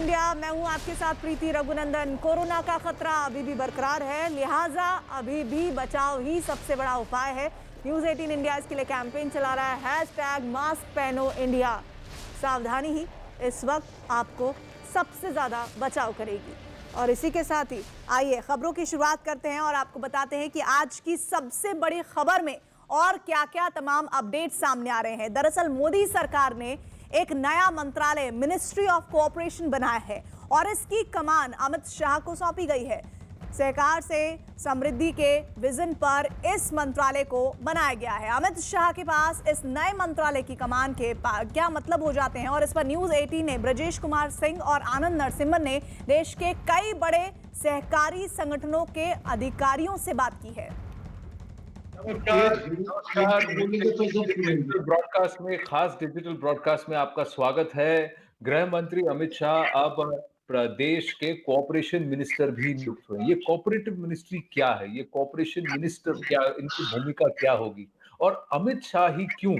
India. मैं हूं आपके साथ प्रीति रघुनंदन। कोरोना का खतरा अभी भी बरकरार है, लिहाजा अभी भी बचाव ही सबसे बड़ा उपाय है। न्यूज़ 18 इंडिया इसके लिए कैंपेन चला रहा है, हैशटैग मास्क पहनो इंडिया। सावधानी ही इस वक्त आपको सबसे ज़्यादा बचाव करेगी। और इसी के साथ ही आइए खबरों की शुरुआत करते हैं और आपको बताते हैं कि आज की सबसे बड़ी खबर में और क्या क्या तमाम अपडेट सामने आ रहे हैं। दरअसल मोदी सरकार ने एक नया मंत्रालय मिनिस्ट्री ऑफ कोऑपरेशन बनाया है और इसकी कमान अमित शाह को सौंपी गई है। सहकार से समृद्धि के विजन पर इस मंत्रालय को बनाया गया है। अमित शाह के पास इस नए मंत्रालय की कमान के क्या मतलब हो जाते हैं, और इस पर न्यूज़ 18 ने ब्रजेश कुमार सिंह और आनंद नरसिम्हन ने देश के कई बड़े सहकारी संगठनों के अधिकारियों से बात की है। ब्रॉडकास्ट में, खास डिजिटल ब्रॉडकास्ट में आपका स्वागत है। गृह मंत्री अमित शाह अब प्रदेश के कोऑपरेशन मिनिस्टर भी नियुक्त हुए। ये कोऑपरेटिव मिनिस्ट्री क्या है, ये कोऑपरेशन मिनिस्टर क्या, इनकी भूमिका क्या होगी और अमित शाह ही क्यों,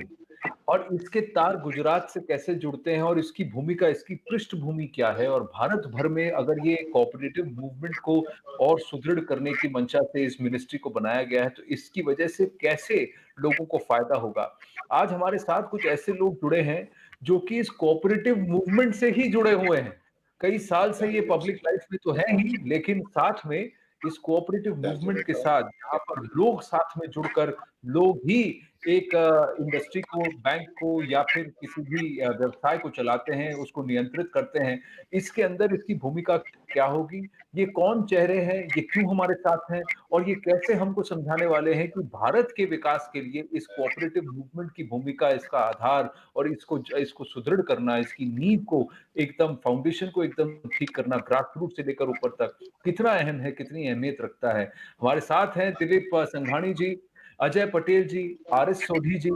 और इसके तार गुजरात से कैसे जुड़ते हैं और इसकी भूमिका, इसकी पृष्ठभूमि क्या है, और भारत भर में अगर ये कोऑपरेटिव मूवमेंट को और सुदृढ़ करने की मंशा से इस मिनिस्ट्री को बनाया गया है तो इसकी वजह से कैसे लोगों को फायदा होगा। आज हमारे साथ कुछ ऐसे लोग जुड़े हैं जो कि इस कोऑपरेटिव मूवमेंट से ही जुड़े हुए हैं। कई साल से ये पब्लिक लाइफ में तो है ही, लेकिन साथ में इस कोऑपरेटिव मूवमेंट के साथ जहां पर लोग साथ में जुड़कर लोग ही एक इंडस्ट्री को, बैंक को या फिर किसी भी व्यवसाय को चलाते हैं, उसको नियंत्रित करते हैं, इसके अंदर इसकी भूमिका क्या होगी, ये कौन चेहरे हैं, ये क्यों हमारे साथ हैं और ये कैसे हमको समझाने वाले हैं कि भारत के विकास के लिए इस कोऑपरेटिव मूवमेंट की भूमिका, इसका आधार और इसको इसको सुदृढ़ करना, इसकी नींव को एकदम, फाउंडेशन को एकदम ठीक करना, ग्रास रूट से लेकर ऊपर तक कितना अहम है, कितनी अहमियत रखता है। हमारे साथ हैं दिलीप संघानी जी, अजय पटेल जी, आर.एस. सोढी जी,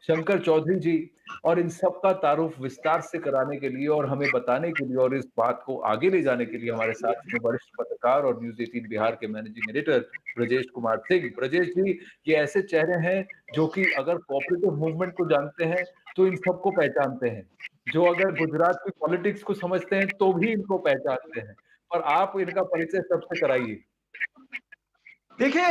शंकर चौधरी जी, और इन सब का तारुफ विस्तार से कराने के लिए और हमें बताने के लिए और इस बात को आगे ले जाने के लिए हमारे साथ में वरिष्ठ पत्रकार और न्यूज़ 18 बिहार के मैनेजिंग एडिटर ब्रजेश कुमार सिंह। ब्रजेश जी, ये ऐसे चेहरे हैं जो कि अगर कोऑपरेटिव मूवमेंट को जानते हैं तो इन सबको पहचानते हैं, जो अगर गुजरात की पॉलिटिक्स को समझते हैं तो भी इनको पहचानते हैं, और आप इनका परिचय सबसे कराइए। देखिए,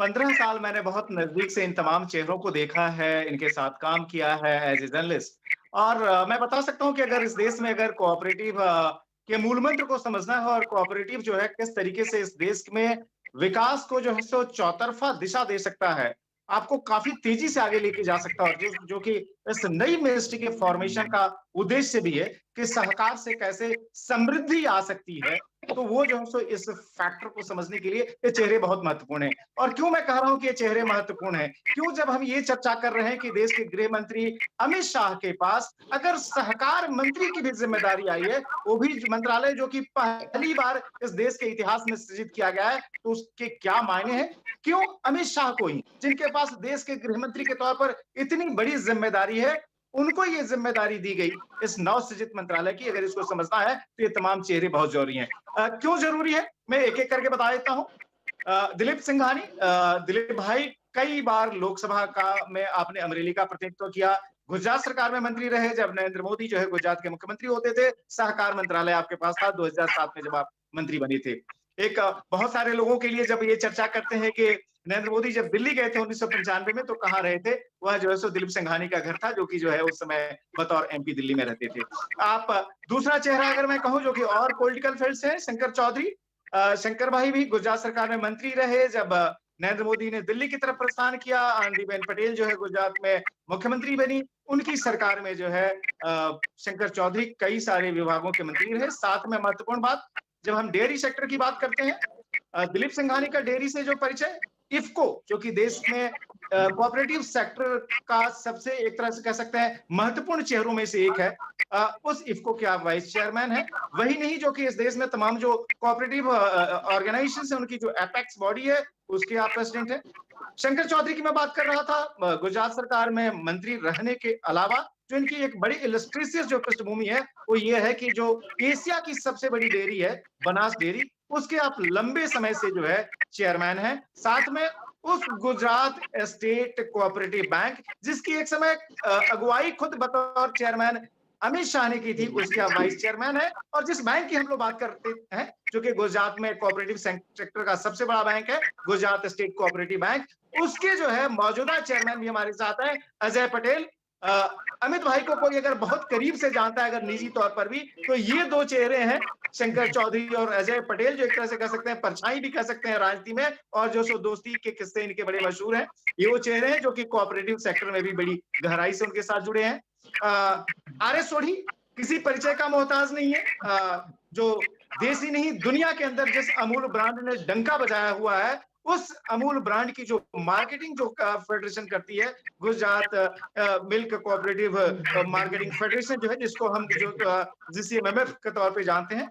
15 साल मैंने बहुत नजदीक से इन तमाम चेहरों को देखा है, इनके साथ काम किया है एज ए जर्नलिस्ट। और मैं बता सकता हूं कि अगर इस देश में अगर कोऑपरेटिव के मूल मंत्र को समझना है और कोऑपरेटिव जो है किस तरीके से इस देश में विकास को जो है सो चौतरफा दिशा दे सकता है, आपको काफी तेजी से आगे लेके जा सकता है, और जो कि इस नई मिनिस्ट्री के फॉर्मेशन का उद्देश्य भी है कि सहकार से कैसे समृद्धि आ सकती है। तो वो जो है सो इस फैक्टर को समझने के लिए ये चेहरे बहुत महत्वपूर्ण हैं। और क्यों मैं कह रहा हूं कि ये चेहरे महत्वपूर्ण हैं, क्यों जब हम ये चर्चा कर रहे हैं कि देश के गृह मंत्री अमित शाह के पास अगर सहकार मंत्री की भी जिम्मेदारी आई है, वो भी मंत्रालय जो कि पहली बार इस देश के इतिहास में सृजित किया गया है, तो उसके क्या मायने हैं। क्यों अमित शाह को ही, जिनके पास देश के गृह मंत्री के तौर पर इतनी बड़ी जिम्मेदारी है, उनको ये जिम्मेदारी दी गई इस नवसृजित मंत्रालय की। अगर इसको समझना है तो ये तमाम चेहरे बहुत जरूरी हैं। क्यों जरूरी है, मैं एक एक करके बता देता हूं। दिलीप संघानी, दिलीप भाई कई बार लोकसभा का में आपने अमरेली का प्रतिनिधित्व किया, गुजरात सरकार में मंत्री रहे जब नरेंद्र मोदी जो है गुजरात के मुख्यमंत्री होते थे, सहकार मंत्रालय आपके पास था 2007 में जब आप मंत्री बने थे। एक बहुत सारे लोगों के लिए जब ये चर्चा करते हैं कि नरेंद्र मोदी जब दिल्ली गए थे 1995 में तो कहाँ रहे थे, वह जो है सो दिलीप संघानी का घर था, जो कि जो है उस समय बतौर एमपी दिल्ली में रहते थे। आप दूसरा चेहरा अगर मैं कहूं जो कि और पॉलिटिकल फील्ड से है, शंकर चौधरी। शंकर भाई भी गुजरात सरकार में मंत्री रहे जब नरेंद्र मोदी ने दिल्ली की तरफ प्रस्थान किया। आनंदीबेन पटेल जो है गुजरात में मुख्यमंत्री बनी, उनकी सरकार में जो है शंकर चौधरी कई सारे विभागों के मंत्री रहे। साथ में महत्वपूर्ण बात, जब हम डेयरी सेक्टर की बात करते हैं, दिलीप संघानी का डेयरी से जो परिचय, इफ्को जो कि देश में कोऑपरेटिव सेक्टर का सबसे एक तरह से कह सकते हैं महत्वपूर्ण चेहरों में से एक है, उस इफ्को के आप वाइस चेयरमैन हैं। वही नहीं, जो कि इस देश में तमाम जो कोऑपरेटिव ऑर्गेनाइजेशन है उनकी जो एपेक्स बॉडी है उसके आप प्रेसिडेंट हैं। शंकर चौधरी की मैं बात कर रहा था, गुजरात सरकार में मंत्री रहने के अलावा जो इनकी एक बड़ी इलस्ट्रेशियस जो पृष्ठभूमि है वो ये है कि जो एशिया की सबसे बड़ी डेयरी है बनास डेयरी, उसके आप लंबे समय से जो है चेयरमैन हैं। साथ में उस गुजरात स्टेट कोऑपरेटिव बैंक जिसकी एक समय अगुवाई खुद बतौर चेयरमैन अमित शाह ने की थी, उसके अब वाइस चेयरमैन है। और जिस बैंक की हम लोग बात करते हैं, जो कि गुजरात में कोऑपरेटिव सेक्टर का सबसे बड़ा बैंक है, गुजरात स्टेट कोऑपरेटिव बैंक, उसके जो है मौजूदा चेयरमैन भी हमारे साथ है, अजय पटेल। अमित भाई को कोई अगर बहुत करीब से जानता है, अगर निजी तौर पर भी, तो ये दो चेहरे हैं, शंकर चौधरी और अजय पटेल, जो एक तरह से कह सकते हैं परछाई भी कह सकते हैं राजनीति में, और जो सो दोस्ती के किस्से इनके बड़े मशहूर हैं। ये वो चेहरे हैं जो कि कोऑपरेटिव सेक्टर में भी बड़ी गहराई से उनके साथ जुड़े हैं। आर एस सोढ़ी किसी परिचय का मोहताज नहीं है, जो देश ही नहीं दुनिया के अंदर जिस अमूल ब्रांड ने डंका बजाया हुआ है, उस अमूल ब्रांड की जो मार्केटिंग जो फेडरेशन करती है, Gujarat milk cooperative marketing federation जो है, जिसको हम जो GCMMF के तौर पे जानते हैं,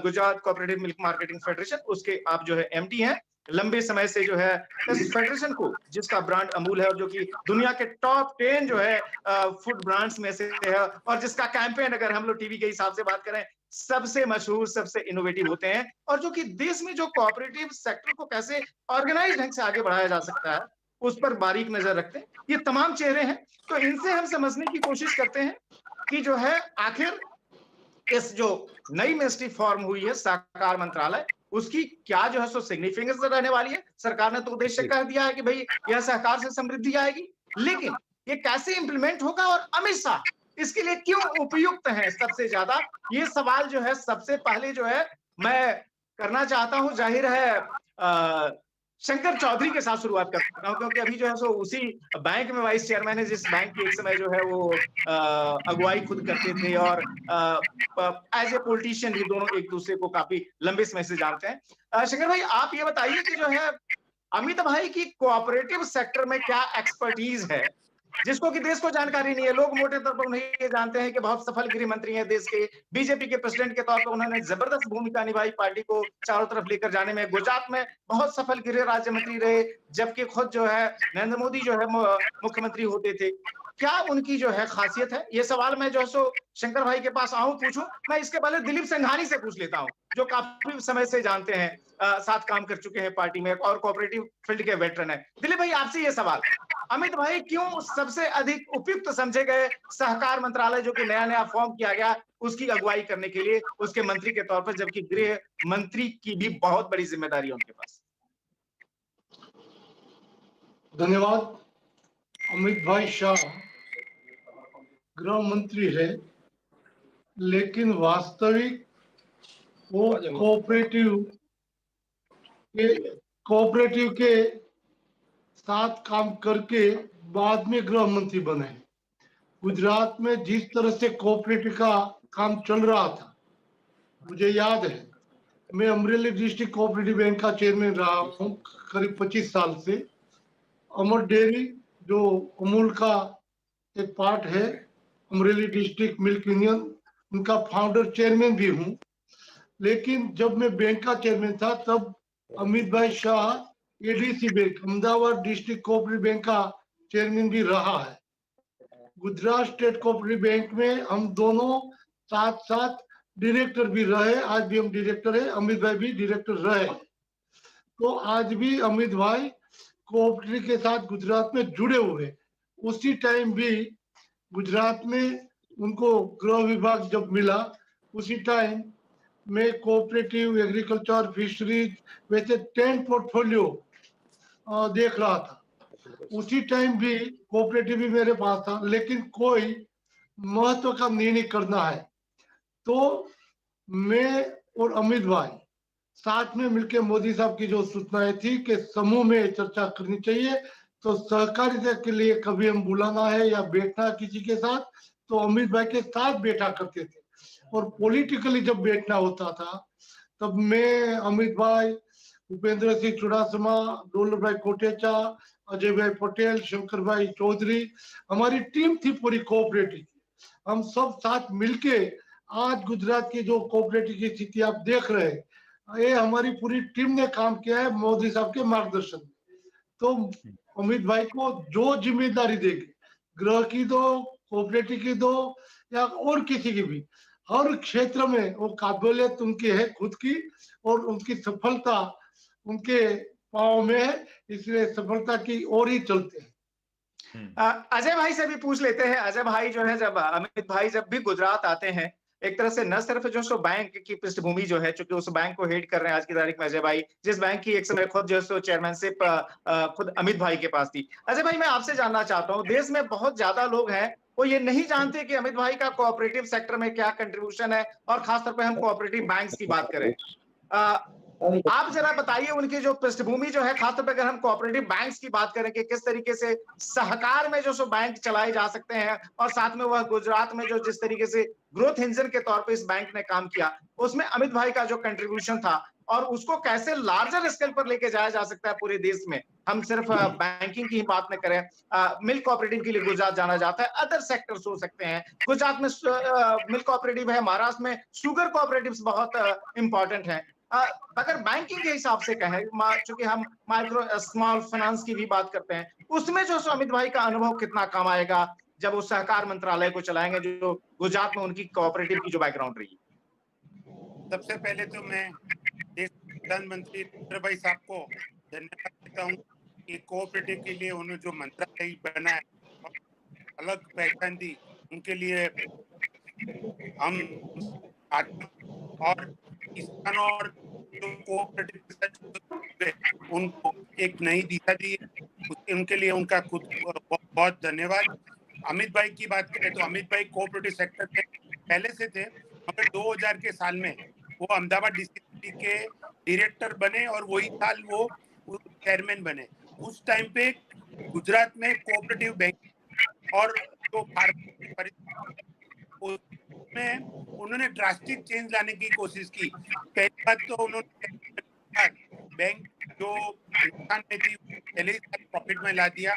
Gujarat cooperative milk marketing federation, उसके आप जो है MD हैं। लंबे समय से जो है इस फेडरेशन को, जिसका ब्रांड अमूल है और जो कि दुनिया के टॉप 10 जो है फूड ब्रांड्स में से है, और जिसका कैंपेन अगर हम लोग टीवी के हिसाब से बात करें, सबसे मशहूर, सबसे इनोवेटिव होते हैं, और जो कि देश में जो कोऑपरेटिव सेक्टर को कैसे ऑर्गेनाइज ढंग से आगे बढ़ाया जा सकता है, उस पर बारीक नजर रखते हैं। ये तमाम चेहरे हैं, तो इनसे हम समझने की कोशिश करते हैं कि जो है आखिर इस जो नई मिनिस्ट्री फॉर्म हुई है, सहकार मंत्रालय, उसकी क्या जो है सो सिग्निफिकेंस रहने वाली है। सरकार ने तो उद्देश्य कह दिया है कि भाई यह सहकार से समृद्धि आएगी, लेकिन ये कैसे इंप्लीमेंट होगा और अमित शाह इसके लिए क्यों उपयुक्त है सबसे ज्यादा, ये सवाल जो है सबसे पहले जो है मैं करना चाहता हूं। जाहिर है शंकर चौधरी के साथ शुरुआत करता हूं, क्योंकि अभी जो है सो उसी बैंक में वाइस चेयरमैन है, जिस बैंक की एक समय जो है वो अगुवाई खुद करते थे, और एज ए पॉलिटिशियन भी दोनों एक दूसरे को काफी लंबे समय से जानते हैं। शंकर भाई, आप ये बताइए कि जो है अमित भाई की कोऑपरेटिव सेक्टर में क्या एक्सपर्टीज है, जिसको कि देश को जानकारी नहीं है। लोग मोटे तौर पर उन्हें ये जानते हैं कि बहुत सफल गृह मंत्री हैं देश के, बीजेपी के प्रेसिडेंट के तौर पर उन्होंने जबरदस्त भूमिका निभाई पार्टी को चारों तरफ लेकर जाने में। गुजरात में बहुत सफल गृह राज्य मंत्री रहे, जबकि खुद जो है नरेंद्र मोदी जो है मुख्यमंत्री होते थे। क्या उनकी जो है खासियत है, ये सवाल मैं जो है सो शंकर भाई के पास आऊं पूछूं। मैं इसके पहले दिलीप संघानी से पूछ लेता हूं, जो काफी समय से जानते हैं, साथ काम कर चुके हैं पार्टी में और कोऑपरेटिव फील्ड के वेटरन है। दिलीप भाई, आपसे ये सवाल, अमित भाई क्यों सबसे अधिक उपयुक्त समझे गए सहकार मंत्रालय जो कि नया नया फॉर्म किया गया, उसकी अगुवाई करने के लिए, उसके मंत्री के तौर पर, जबकि गृह मंत्री की भी बहुत बड़ी जिम्मेदारी है उनके पास। धन्यवाद। अमित भाई शाह गृह मंत्री है, लेकिन वास्तविक वो कोऑपरेटिव के साथ काम करके बाद में गृह मंत्री बने। गुजरात में जिस तरह से कोऑपरेटिव का काम चल रहा था, मुझे याद है, मैं अमरेली डिस्ट्रिक्ट कोऑपरेटिव बैंक का चेयरमैन रहा हूँ करीब 25 साल से। अमर डेयरी जो अमूल का एक पार्ट है, अमरेली डिस्ट्रिक्ट मिल्क यूनियन, उनका फाउंडर चेयरमैन भी हूँ। लेकिन जब मैं बैंक का चेयरमैन था, तब अमित भाई Shah ADC bank, Ahmedabad district cooperative bank का चेयरमैन भी रहा है। गुजरात स्टेट कोऑपरेटिव बैंक में हम दोनों साथ साथ डायरेक्टर भी रहे। आज भी हम डायरेक्टर है, अमित भाई भी डायरेक्टर रहे। तो आज भी अमित भाई कोऑपरेटिव के साथ गुजरात में जुड़े हुए। उसी टाइम भी गुजरात में उनको गृह विभाग जब मिला, उसी टाइम में कोऑपरेटिव, एग्रीकल्चर, फिशरीज, वैसे 10 पोर्टफोलियो देख रहा था। उसी टाइम भी कोऑपरेटिव भी मेरे पास था, लेकिन कोई महत्व का निर्णय करना है तो मैं और अमित भाई साथ में मिलकर मोदी साहब की जो सूचनाएं थी कि समूह में चर्चा करनी चाहिए, तो सहकारिता के लिए कभी हम बुलाना है या बैठना किसी के साथ, तो अमित भाई के साथ बैठा करते थे। और पॉलिटिकली जब बैठना होता था, तब मैं, अमित भाई, उपेंद्र सिंह चुड़ासमा, डोलर भाई कोटेचा, अजय भाई पटेल, शंकर भाई चौधरी, हमारी टीम थी पूरी कोऑपरेटिव। हम सब साथ मिलके आज गुजरात की जो कोऑपरेटिव की स्थिति आप देख रहे हैं, ये हमारी पूरी टीम ने काम किया है मोदी साहब के मार्गदर्शन में। तो अमित भाई को जो जिम्मेदारी देगी, गृह की दो, कोऑपरेटिव की दो, या और किसी की भी, हर क्षेत्र में वो काबिलियत उनकी है खुद की, और उनकी सफलता उनके पाँव में है, इसलिए सफलता की ओर ही चलते हैं। अजय भाई से भी पूछ लेते हैं। अजय भाई जो है, जब अमित भाई जब भी गुजरात आते हैं, एक तरह से न सिर्फ जो सो बैंक की पृष्ठभूमि जो है, चूंकि उस बैंक को हेड कर रहे हैं आज की तारीख में अजय भाई, जिस बैंक की एक समय खुद जो सो चेयरमैनशिप खुद अमित भाई के पास थी। अजय भाई, मैं आपसे जानना चाहता हूँ, देश में बहुत ज्यादा लोग हैं वो ये नहीं जानते कि अमित भाई का कोऑपरेटिव सेक्टर में क्या कंट्रीब्यूशन है, और खासतौर पर हम कोऑपरेटिव बैंक्स की बात करें। आप जरा बताइए उनकी जो पृष्ठभूमि जो है, खासतौर पर अगर हम कोऑपरेटिव बैंक्स की बात करें कि किस तरीके से सहकार में जो सो बैंक चलाए जा सकते हैं, और साथ में वह गुजरात में जो जिस तरीके से ग्रोथ इंजन के तौर पे इस बैंक ने काम किया, उसमें अमित भाई का जो कंट्रीब्यूशन था, और उसको कैसे लार्जर स्केल पर लेके जाया जा सकता है पूरे देश में। हम सिर्फ बैंकिंग की ही बात न करें, मिल्क कोऑपरेटिव के लिए गुजरात जाना जाता है, अदर सेक्टर्स हो सकते हैं। गुजरात में मिल्क कोऑपरेटिव है, महाराष्ट्र में शुगर कोऑपरेटिव्स बहुत इंपॉर्टेंट है। अगर बैंकिंग के हिसाब से कहें, चूंकि हम माइक्रो स्मॉल फाइनेंस की भी बात करते हैं, उसमें जो अमित भाई का अनुभव कितना काम आएगा जब वो सहकार मंत्रालय को चलाएंगे, जो गुजरात में उनकी कोऑपरेटिव की जो बैकग्राउंड रही। सबसे पहले तो मैं प्रधानमंत्री नरेंद्र भाई साहब को धन्यवाद देता हूँ कि कोऑपरेटिव के लिए उन्होंने जो मंत्रालय बनाया, अलग पहचान दी, उनके लिए हम और किसानों और जो कोऑपरेटिव उनको एक नई दिशा दी, उनके लिए उनका खुद बहुत धन्यवाद। अमित भाई की बात करें तो अमित भाई कोऑपरेटिव सेक्टर में पहले से थे, मगर 2000 के साल में वो अहमदाबाद डिस्ट्रिक्ट के डायरेक्टर बने और वही साल वो चेयरमैन बने। उस टाइम पे गुजरात में कोऑपरेटिव बैंक और जो में उन्होंने ड्रास्टिक चेंज लाने की कोशिश की। पहली बात तो उन्होंने बैंक जो नुकसान में थी पहले ही प्रॉफिट में ला दिया,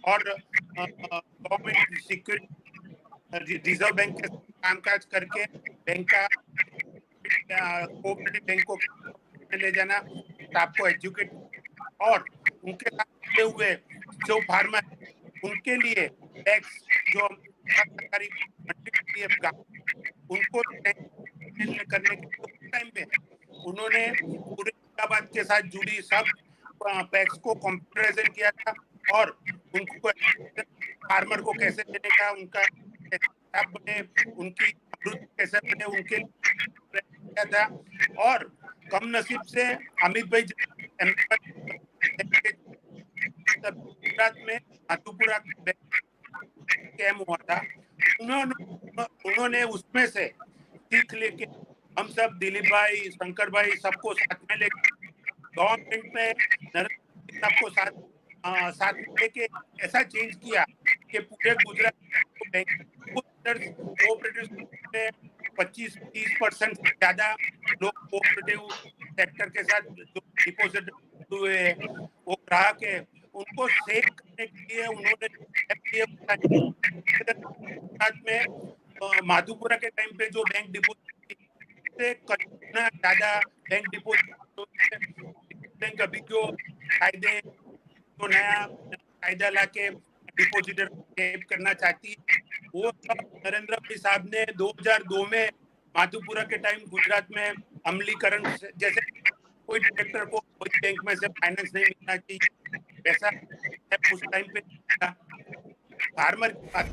और गवर्नमेंट सिक्योरिटी रिजर्व बैंक के कामकाज करके बैंक का कोऑपरेटिव बैंक को ले जाना, स्टाफ को एजुकेट, और उनके साथ हुए जो फार्मर उनके लिए टैक्स जो सरकारी उनको करने के टाइम पे उन्होंने पूरे इलाहाबाद के साथ जुड़ी सब पैक्स को कंप्यूटराइजेशन किया था, और उनको फार्मर को कैसे देने का, उनका बने, उनकी कैसे बने, उनके किया था। और कम नसीब से अमित भाई गुजरात में माधुपुरा कैम हुआ था, उन्होंने उसमें से सीख लेके हम सब दिलीप भाई, शंकर भाई सबको साथ में लेके गवर्नमेंट में नरेंद्र सबको साथ लेके ऐसा चेंज किया कि पूरे गुजरात कोऑपरेटिव में 25-30% से ज्यादा लोग कोऑपरेटिव सेक्टर के साथ जो डिपॉजिट हुए वो ग्राहक है उनको सेव करने के लिए उन्होंने गुजरात में माधुपुरा के टाइम पे जो बैंक डिपॉजिट से कितना ज्यादा बैंक डिपॉजिट बैंक अभी जो कायदे तो नया कायदा लाके डिपॉजिटर सेव करना चाहती है, वो सब नरेंद्र भाई साहब ने 2002 में माधुपुरा के टाइम गुजरात में अमलीकरण, जैसे कोई डायरेक्टर को कोई बैंक में से फाइनेंस नहीं मिलना चाहिए, वैसा उस टाइम पे फार्मर की बात